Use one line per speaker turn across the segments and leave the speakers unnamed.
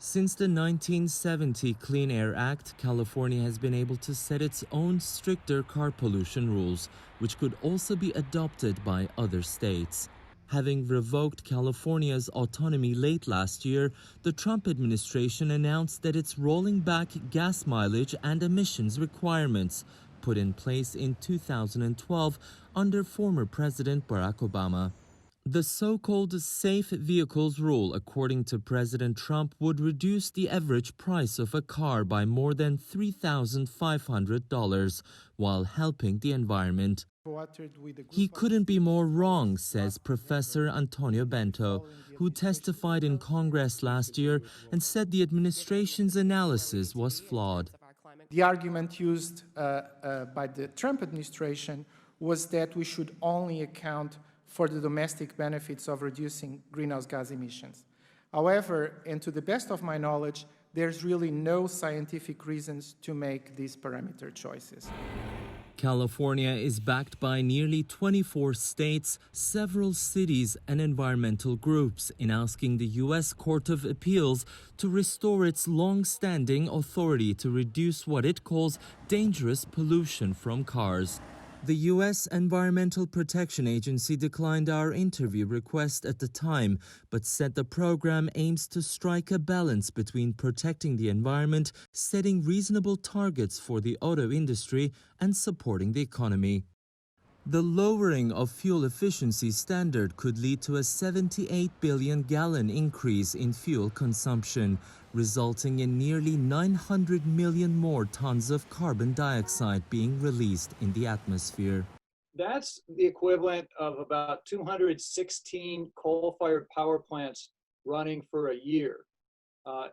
Since the 1970 Clean Air Act, California has been able to set its own stricter car pollution rules, which could also be adopted by other states. Having revoked California's autonomy late last year, the Trump administration announced that it's rolling back gas mileage and emissions requirements put in place in 2012 under former President Barack Obama. The so-called Safe Vehicles rule, according to President Trump, would reduce the average price of a car by more than $3,500 while helping the environment. He couldn't be more wrong, says Professor Antonio Bento, who testified in Congress last year and said the administration's analysis was flawed.
The argument used by the Trump administration was that we should only account for the domestic benefits of reducing greenhouse gas emissions. However, and to the best of my knowledge, there's really no scientific reasons to make these parameter choices.
California is backed by nearly 24 states, several cities, and environmental groups in asking the U.S. Court of Appeals to restore its long-standing authority to reduce what it calls dangerous pollution from cars. The U.S. Environmental Protection Agency declined our interview request at the time, but said the program aims to strike a balance between protecting the environment, setting reasonable targets for the auto industry, and supporting the economy. The lowering of fuel efficiency standard could lead to a 78 billion gallon increase in fuel consumption, resulting in nearly 900 million more tons of carbon dioxide being released in the atmosphere.
That's the equivalent of about 216 coal-fired power plants running for a year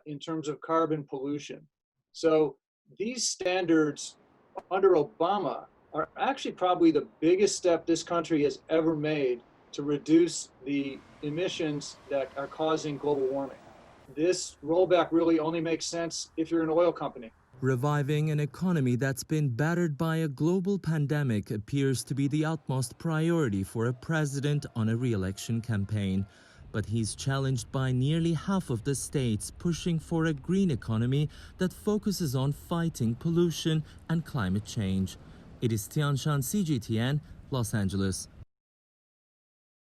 in terms of carbon pollution. So these standards under Obama are actually probably the biggest step this country has ever made to reduce the emissions that are causing global warming. This rollback really only makes sense if you're an oil company.
Reviving an economy that's been battered by a global pandemic appears to be the utmost priority for a president on a re-election campaign. But he's challenged by nearly half of the states pushing for a green economy that focuses on fighting pollution and climate change. It is Tianshan CGTN, Los Angeles.